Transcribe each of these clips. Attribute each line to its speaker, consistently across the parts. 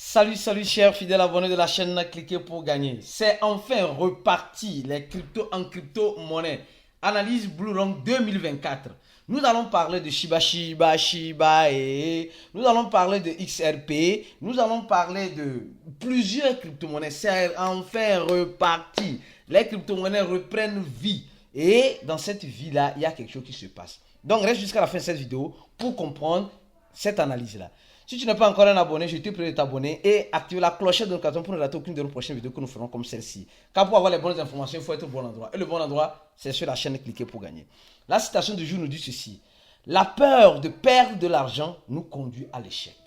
Speaker 1: Salut chers fidèles abonnés de la chaîne, cliquez pour gagner. C'est enfin reparti, les cryptos en crypto-monnaie. Analyse BlueLong 2024. Nous allons parler de Shiba et nous allons parler de XRP. Nous allons parler de plusieurs crypto-monnaies. C'est enfin reparti. Les crypto-monnaies reprennent vie. Et dans cette vie-là, il y a quelque chose qui se passe. Donc reste jusqu'à la fin de cette vidéo pour comprendre cette analyse-là. Si tu n'es pas encore un abonné, je te prie de t'abonner et activer la clochette de notification pour ne rater aucune de nos prochaines vidéos que nous ferons comme celle-ci. Car pour avoir les bonnes informations, il faut être au bon endroit. Et le bon endroit, c'est sur la chaîne Cliquez pour gagner. La citation du jour nous dit ceci. La peur de perdre de l'argent nous conduit à l'échec.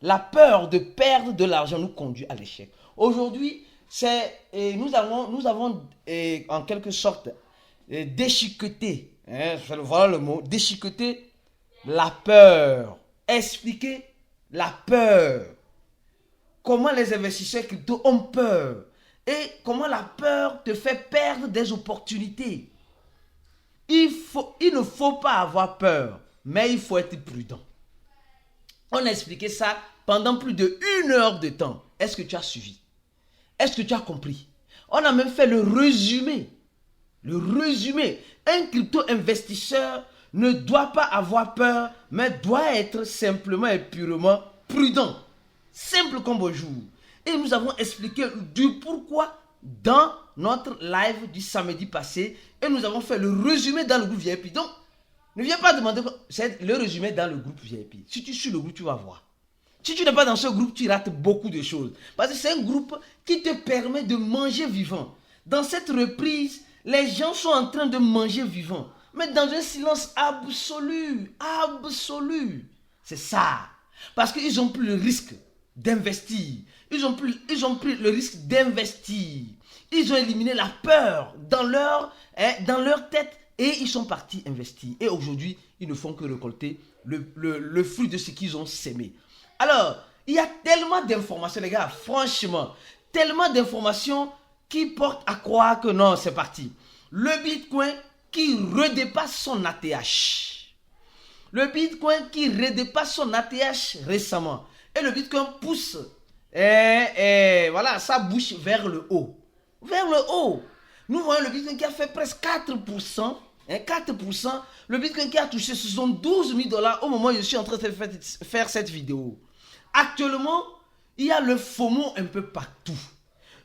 Speaker 1: La peur de perdre de l'argent nous conduit à l'échec. Aujourd'hui, nous avons en quelque sorte déchiqueté, voilà le mot, déchiqueté la peur. Expliquer la peur. Comment les investisseurs crypto ont peur. Et comment la peur te fait perdre des opportunités. Il ne faut pas avoir peur, mais il faut être prudent. On a expliqué ça pendant plus de 1 heure de temps. Est-ce que tu as suivi? Est-ce que tu as compris? On a même fait le résumé. Le résumé. Un crypto-investisseur ne doit pas avoir peur, mais doit être simplement et purement prudent. Simple comme bonjour. Et nous avons expliqué du pourquoi dans notre live du samedi passé. Et nous avons fait le résumé dans le groupe VIP. Donc, ne viens pas demander, c'est le résumé dans le groupe VIP. Si tu suis le groupe, tu vas voir. Si tu n'es pas dans ce groupe, tu rates beaucoup de choses. Parce que c'est un groupe qui te permet de manger vivant. Dans cette reprise, les gens sont en train de manger vivant. Mais dans un silence absolu. Absolu. C'est ça. Parce qu'ils ont pris le risque d'investir. Ils ont pris le risque d'investir. Ils ont éliminé la peur dans leur tête et ils sont partis investir. Et aujourd'hui, ils ne font que récolter le fruit de ce qu'ils ont sémé. Alors, il y a tellement d'informations, les gars, franchement, tellement d'informations qui portent à croire que non, c'est parti. Le Bitcoin qui redépasse son ATH. Le Bitcoin qui redépasse son ATH récemment. Et le Bitcoin pousse voilà, sa bouche vers le haut. Vers le haut. Nous voyons le Bitcoin qui a fait presque 4%. 4%. Le Bitcoin qui a touché 72 000 $ au moment où je suis en train de faire cette vidéo. Actuellement, il y a le FOMO un peu partout.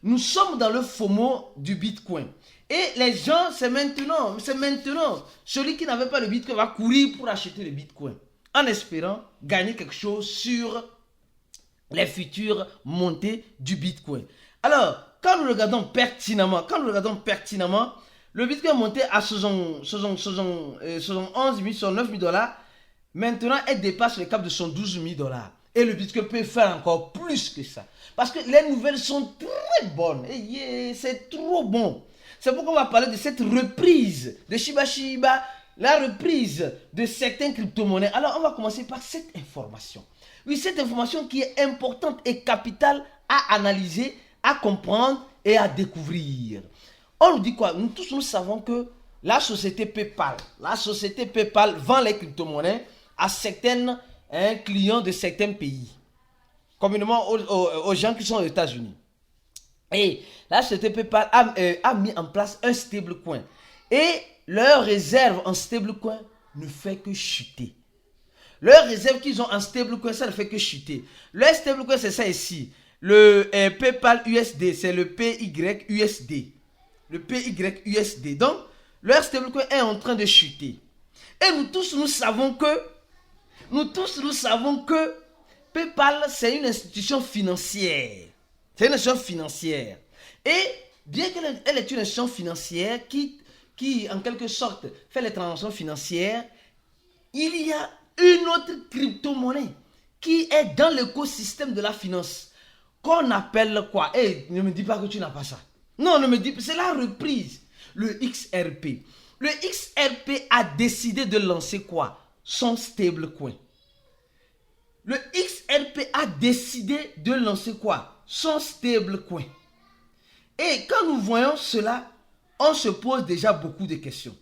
Speaker 1: Nous sommes dans le FOMO du Bitcoin. Et les gens, c'est maintenant. Celui qui n'avait pas le Bitcoin va courir pour acheter le Bitcoin. En espérant gagner quelque chose sur les futures montées du Bitcoin. Alors, quand nous regardons pertinemment, le Bitcoin est monté à 11 000, 9 000 $. Maintenant, elle dépasse le cap de 12 000 $. Et le Bitcoin peut faire encore plus que ça. Parce que les nouvelles sont très bonnes. Et c'est trop bon. C'est pourquoi on va parler de cette reprise de Shiba, la reprise de certaines crypto-monnaies. Alors, on va commencer par cette information. Oui, cette information qui est importante et capitale à analyser, à comprendre et à découvrir. On nous dit quoi? Nous tous, nous savons que la société PayPal vend les crypto-monnaies à certains clients de certains pays. Communément aux gens qui sont aux États-Unis. Et la société PayPal a mis en place un stablecoin. Et leur réserve en stablecoin ne fait que chuter. Leur réserve qu'ils ont en stablecoin, ça ne fait que chuter. Leur stablecoin, c'est ça ici. Le PayPal USD, c'est le PYUSD. Le PYUSD. Donc, leur stablecoin est en train de chuter. Et nous tous, nous savons que PayPal, c'est une institution financière. C'est une institution financière. Et bien qu'elle est une institution financière qui, en quelque sorte, fait les transactions financières, il y a une autre crypto-monnaie qui est dans l'écosystème de la finance, qu'on appelle quoi? Ne me dis pas que tu n'as pas ça. Non, ne me dis pas. C'est la reprise. Le XRP. Le XRP a décidé de lancer quoi? Son stablecoin. Le XRP a décidé de lancer quoi? Son stablecoin. Et quand nous voyons cela, on se pose déjà beaucoup de questions.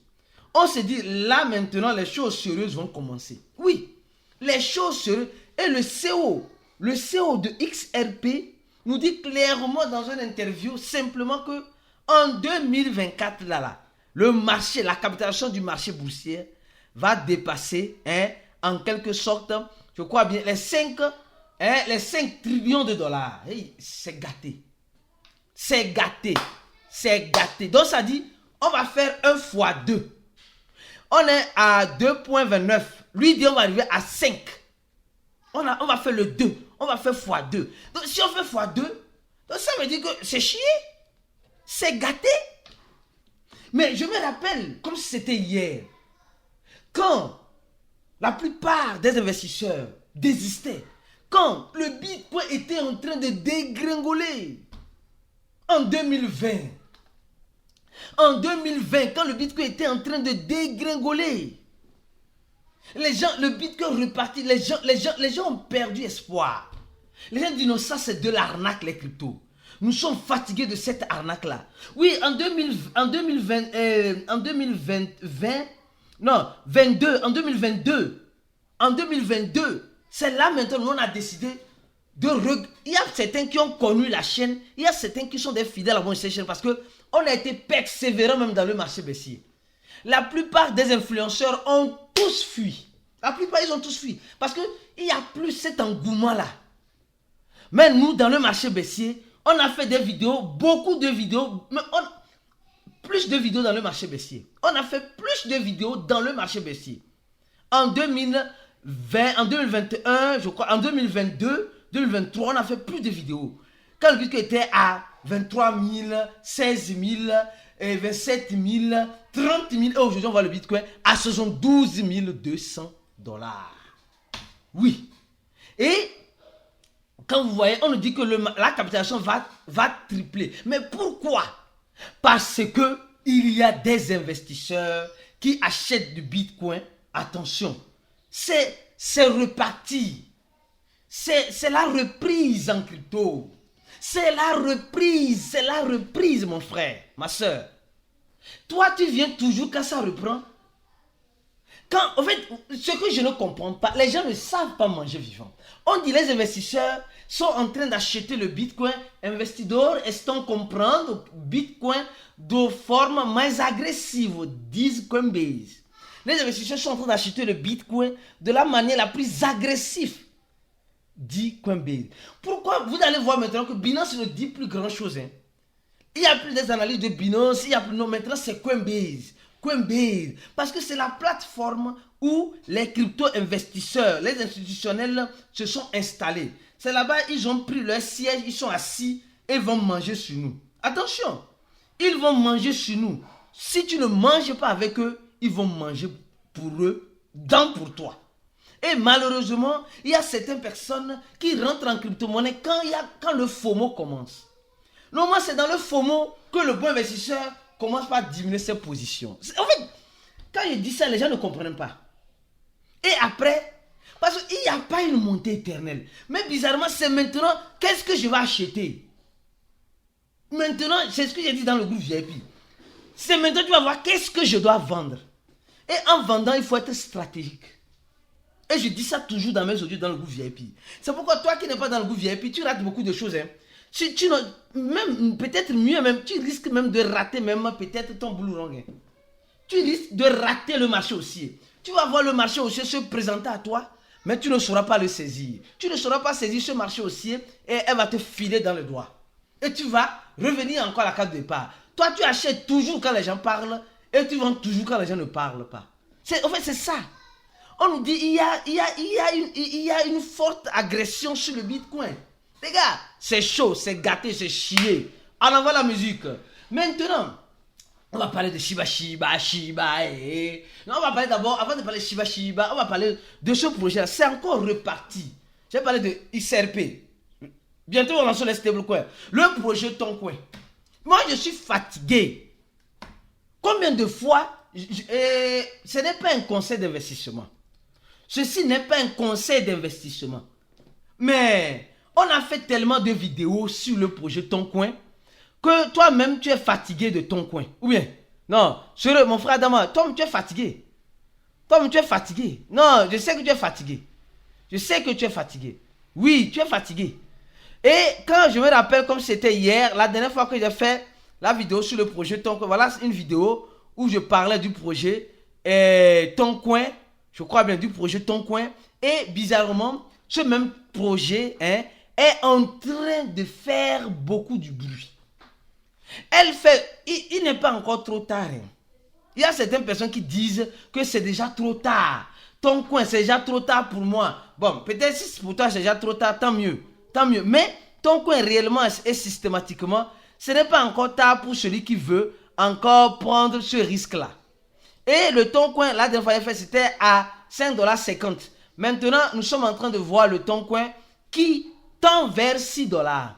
Speaker 1: On se dit, là maintenant, les choses sérieuses vont commencer. Oui, les choses sérieuses. Et le CEO Le CEO de XRP nous dit clairement dans une interview simplement que en 2024, le marché, la capitalisation du marché boursier va dépasser en quelque sorte, je crois bien, les 5 trillions de dollars. Hey, c'est gâté. C'est gâté. C'est gâté. Donc ça dit, on va faire 1 fois 2. On est à 2,29. Lui dit on va arriver à 5. On va faire le 2. On va faire fois 2. Donc si on fait fois 2, donc ça veut dire que c'est chier. C'est gâté. Mais je me rappelle, comme si c'était hier, quand la plupart des investisseurs désistaient, quand le Bitcoin était en train de dégringoler en 2020. En 2020, quand le Bitcoin était en train de dégringoler, le Bitcoin repartit, les gens ont perdu espoir. Les gens disent non, ça c'est de l'arnaque les cryptos. Nous sommes fatigués de cette arnaque-là. Oui, en 2022, c'est là maintenant on a décidé il y a certains qui ont connu la chaîne, il y a certains qui sont des fidèles à cette chaîne parce qu'on a été persévérants même dans le marché baissier. La plupart des influenceurs ont tous fui. La plupart, ils ont tous fui. Parce qu'il n'y a plus cet engouement-là. Mais nous, dans le marché baissier, on a fait des vidéos, beaucoup de vidéos, plus de vidéos dans le marché baissier. On a fait plus de vidéos dans le marché baissier. En 2020, en 2021, je crois, en 2022, 2023, on a fait plus de vidéos. Quand le Bitcoin était à 23 000, 16 000, 27 000, 30 000, et aujourd'hui on voit le Bitcoin à 72 200 $. Oui. Et quand vous voyez, on nous dit que la capitalisation va tripler. Mais pourquoi? Parce que il y a des investisseurs qui achètent du Bitcoin. Attention, c'est reparti. C'est la reprise en crypto. C'est la reprise, mon frère, ma soeur. Toi, tu viens toujours quand ça reprend. En fait, ce que je ne comprends pas, les gens ne savent pas manger vivant. On dit les investisseurs sont en train d'acheter le Bitcoin. Investidores estão comprando Bitcoin de forma mais agressiva, dit Coinbase. Les investisseurs sont en train d'acheter le Bitcoin de la manière la plus agressive, dit Coinbase. Pourquoi? Vous allez voir maintenant que Binance ne dit plus grand chose. Il n'y a plus des analyses de Binance, il n'y a plus, non, maintenant c'est Coinbase. Coinbase, parce que c'est la plateforme où les crypto-investisseurs, les institutionnels se sont installés. C'est là-bas, ils ont pris leur siège, ils sont assis et vont manger sur nous. Attention, ils vont manger sur nous. Si tu ne manges pas avec eux, ils vont manger pour eux, pour toi. Et malheureusement, il y a certaines personnes qui rentrent en crypto-monnaie quand le FOMO commence. Normalement, c'est dans le FOMO que le bon investisseur commence par diminuer ses positions. En fait, quand je dis ça, les gens ne comprennent pas. Et après, parce qu'il n'y a pas une montée éternelle. Mais bizarrement, c'est maintenant, qu'est-ce que je vais acheter? Maintenant, c'est ce que j'ai dit dans le groupe VIP. C'est maintenant, tu vas voir qu'est-ce que je dois vendre. Et en vendant, il faut être stratégique. Et je dis ça toujours dans mes audios dans le groupe VIP. C'est pourquoi toi qui n'es pas dans le groupe VIP, tu rates beaucoup de choses. Même peut-être mieux même, tu risques même de rater même peut-être ton boulot. Tu risques de rater le marché haussier. Tu vas voir le marché haussier se présenter à toi, mais tu ne sauras pas le saisir. Tu ne sauras pas saisir ce marché haussier et elle va te filer dans le doigt. Et tu vas revenir encore à la case de départ. Toi, tu achètes toujours quand les gens parlent et tu vends toujours quand les gens ne parlent pas. En fait, c'est ça. On nous dit il y a une forte agression sur le Bitcoin. Les gars, c'est chaud, c'est gâté, c'est chier. En avant la musique. Maintenant, on va parler de Shiba. Non, on va parler d'abord, avant de parler de Shiba, on va parler de ce projet-là. C'est encore reparti. J'ai parlé de XRP. Bientôt, on lance les stablecoins. Le projet Toncoin. Moi, je suis fatigué. Combien de fois, ce n'est pas un conseil d'investissement. Ceci n'est pas un conseil d'investissement. Mais on a fait tellement de vidéos sur le projet Toncoin que toi-même, tu es fatigué de Toncoin. Ou bien, non, sérieux, mon frère Adama, toi, tu es fatigué. Toi, tu es fatigué. Non, je sais que tu es fatigué. Je sais que tu es fatigué. Oui, tu es fatigué. Et quand je me rappelle comme c'était hier, la dernière fois que j'ai fait la vidéo sur le projet Ton Coin, voilà une vidéo où je parlais du projet Ton Coin, je crois bien du projet Ton Coin. Et bizarrement, ce même projet est en train de faire beaucoup de bruit. Il n'est pas encore trop tard. Il y a certaines personnes qui disent que c'est déjà trop tard. Ton coin, c'est déjà trop tard pour moi. Bon, peut-être si pour toi c'est déjà trop tard, tant mieux. Tant mieux. Mais ton coin réellement et systématiquement, ce n'est pas encore tard pour celui qui veut encore prendre ce risque-là. Et le ton coin, la dernière fois fait, c'était à 5,50 $. Maintenant, nous sommes en train de voir le ton coin qui tend vers 6 $.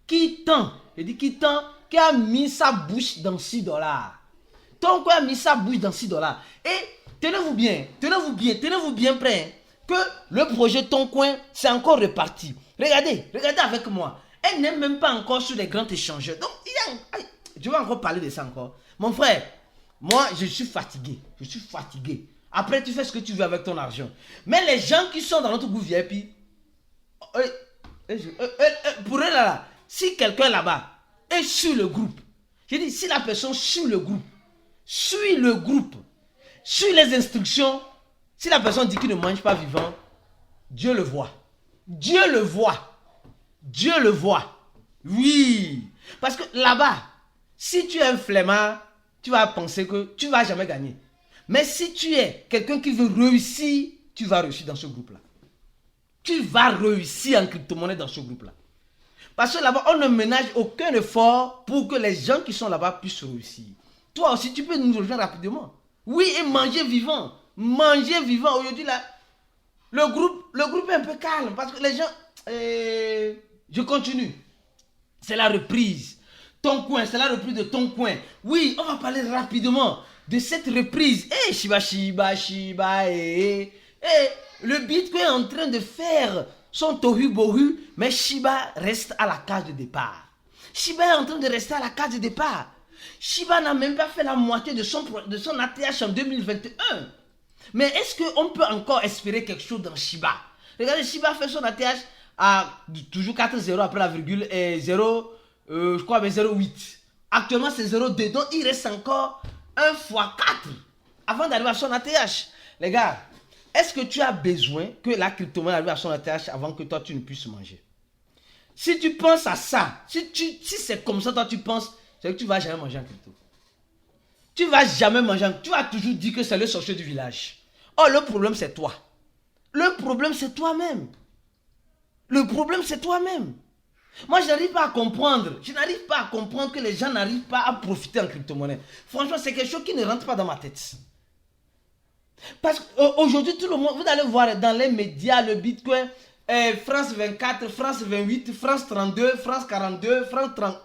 Speaker 1: Qui tend, je dis qui tend, qui a mis sa bouche dans 6 $. Ton coin a mis sa bouche dans 6 $. Et tenez-vous bien prêts, que le projet Ton Coin, c'est encore reparti. Regardez avec moi. Elle n'est même pas encore sur les grands échangeurs. Donc, je vais encore parler de ça encore. Mon frère, moi, je suis fatigué. Après, tu fais ce que tu veux avec ton argent. Mais les gens qui sont dans notre groupe VIP, pour eux là, si quelqu'un là-bas est sur le groupe, je dis, si la personne suit le groupe, suit les instructions, si la personne dit qu'il ne mange pas vivant, Dieu le voit. Oui. Parce que là-bas, si tu es un flemmard, tu vas penser que tu ne vas jamais gagner. Mais si tu es quelqu'un qui veut réussir, tu vas réussir dans ce groupe-là. Tu vas réussir en crypto-monnaie dans ce groupe-là. Parce que là-bas, on ne ménage aucun effort pour que les gens qui sont là-bas puissent réussir. Toi aussi, tu peux nous rejoindre rapidement. Oui, et manger vivant. Aujourd'hui, là, le groupe est un peu calme parce que les gens... je continue. C'est la reprise. Ton coin, c'est la reprise de Ton Coin. Oui, on va parler rapidement de cette reprise. Shiba, le Bitcoin est en train de faire son tohu bohu, mais Shiba reste à la case de départ. Shiba est en train de rester à la case de départ. Shiba n'a même pas fait la moitié de son ATH en 2021. Mais est-ce qu'on peut encore espérer quelque chose dans Shiba? Regardez, Shiba fait son ATH à toujours 4,0 après la virgule et 0, je crois, 0,8. Actuellement, c'est 0,2. Donc, il reste encore 1 fois 4 avant d'arriver à son ATH. Les gars, est-ce que tu as besoin que la crypto-monnaie arrive à son ATH avant que toi, tu ne puisses manger? Si tu penses à ça, si c'est comme ça, toi, tu penses, c'est que tu ne vas jamais manger en crypto. Tu ne vas jamais manger. Tu vas toujours dire que c'est le sorcier du village. Oh, le problème, c'est toi. Le problème, c'est toi-même. Moi, je n'arrive pas à comprendre. Que les gens n'arrivent pas à profiter en crypto-monnaie. Franchement, c'est quelque chose qui ne rentre pas dans ma tête. Parce qu'aujourd'hui, tout le monde, vous allez voir dans les médias, le Bitcoin, France 24, France 28, France 32, France 42, France 30,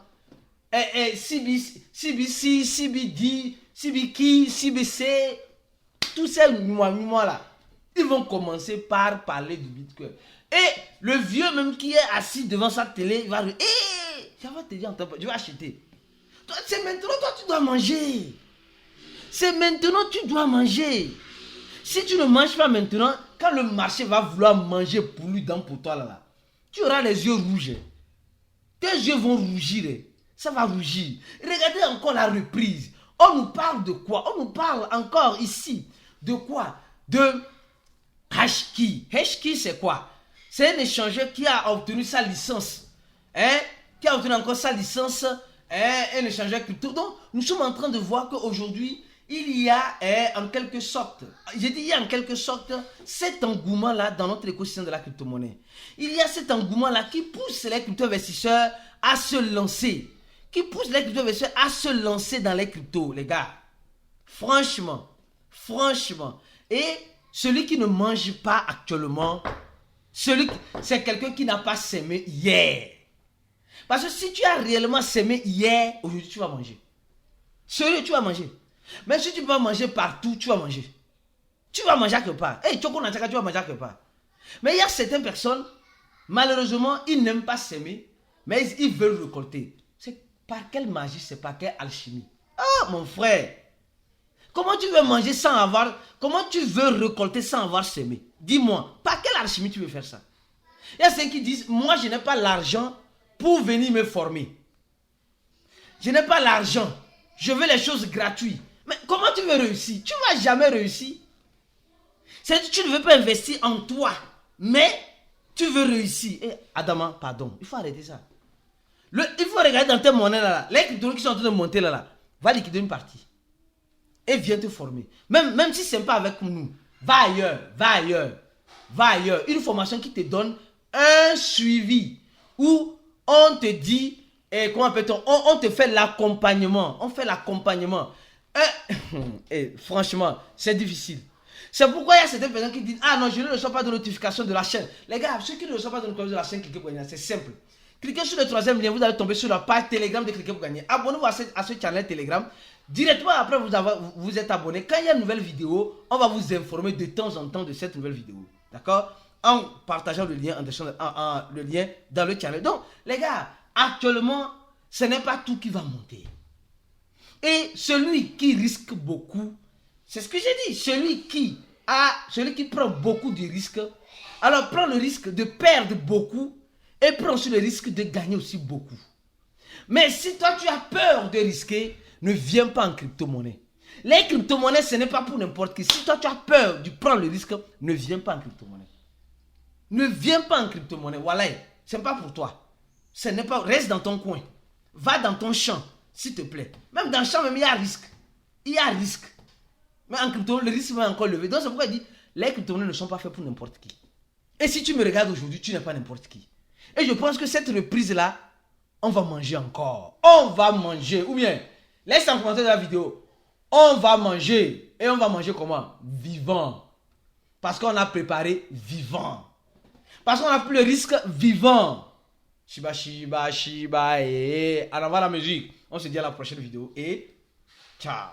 Speaker 1: CBC, CBD, CBK, CBC, tous ces mois là, ils vont commencer par parler du Bitcoin. Et le vieux même qui est assis devant sa télé, il va dire, j'avais te dire, je vais acheter. C'est maintenant, toi, tu dois manger. Si tu ne manges pas maintenant, quand le marché va vouloir manger pour lui pour toi là, tu auras les yeux rouges. Tes yeux vont rougir. Ça va rougir. Regardez encore la reprise. On nous parle de quoi? On nous parle encore ici. De quoi? De Hashkey. Hashkey, c'est quoi? C'est un échangeur qui a obtenu sa licence. Qui a obtenu encore sa licence. Un échangeur crypto. Donc, nous sommes en train de voir qu'aujourd'hui, il y a en quelque sorte, cet engouement-là dans notre écosystème de la crypto-monnaie. Il y a cet engouement-là qui pousse les crypto-investisseurs à se lancer. Dans les cryptos, les gars. Franchement. Et celui qui ne mange pas actuellement, c'est quelqu'un qui n'a pas sémé hier. Parce que si tu as réellement sémé hier, aujourd'hui tu vas manger. Sérieux, tu vas manger. Mais si tu peux pas manger partout, tu vas manger. Tu vas manger quelque part. Choco Nataka, tu vas manger quelque part. Mais il y a certaines personnes, malheureusement, ils n'aiment pas s'aimer, mais ils veulent récolter. C'est par quelle magie, c'est par quelle alchimie? Ah, mon frère. Comment tu veux manger sans avoir... Comment tu veux récolter sans avoir semé? Dis-moi, par quelle alchimie tu veux faire ça? Il y a ceux qui disent, moi je n'ai pas l'argent pour venir me former. Je n'ai pas l'argent. Je veux les choses gratuites. Mais comment tu veux réussir? Tu ne vas jamais réussir. C'est-à-dire que tu ne veux pas investir en toi. Mais tu veux réussir. Et Adama, pardon, il faut arrêter ça. Il faut regarder dans tes monnaies là. Les cryptos qui sont en train de monter là. Va liquider une partie. Et viens te former. Même si ce n'est pas avec nous. Va ailleurs, va ailleurs. Va ailleurs. Une formation qui te donne un suivi. Où on te dit, comment appelle-t-on, on te fait l'accompagnement. On fait l'accompagnement. Et franchement, c'est difficile. C'est pourquoi il y a certaines personnes qui disent, ah non, je ne reçois pas de notification de la chaîne. Les gars, ceux qui ne reçoivent pas de notification de la chaîne, cliquez pour gagner. C'est simple. Cliquez sur le troisième lien, vous allez tomber sur la page Telegram de Cliquez pour gagner. Abonnez-vous à ce channel Telegram. Directement après vous êtes abonné. Quand il y a une nouvelle vidéo, on va vous informer de temps en temps de cette nouvelle vidéo. D'accord? En partageant le lien, le lien dans le channel. Donc, les gars, actuellement, ce n'est pas tout qui va monter. Et celui qui risque beaucoup, c'est ce que j'ai dit, celui qui prend beaucoup de risques, alors prend le risque de perdre beaucoup et prend aussi le risque de gagner aussi beaucoup. Mais si toi tu as peur de risquer, ne viens pas en crypto-monnaie. Les crypto-monnaies, ce n'est pas pour n'importe qui. Si toi tu as peur de prendre le risque, ne viens pas en crypto-monnaie. Ne viens pas en crypto-monnaie. Voilà, ce n'est pas pour toi. Ce n'est pas, reste dans ton coin. Va dans ton champ, s'il te plaît. Même dans le champ, même, il y a risque. Il y a risque. Mais en crypto, le risque va encore lever. Donc c'est pourquoi je dis, les crypto-monnaies ne sont pas faites pour n'importe qui. Et si tu me regardes aujourd'hui, tu n'es pas n'importe qui. Et je pense que cette reprise-là, on va manger encore. On va manger. Ou bien, laisse en commentaire de la vidéo. On va manger. Et on va manger comment? Vivant. Parce qu'on a préparé vivant. Parce qu'on a pris le risque vivant. Shiba, shiba, shiba, et en avant la musique. On se dit à la prochaine vidéo et ciao.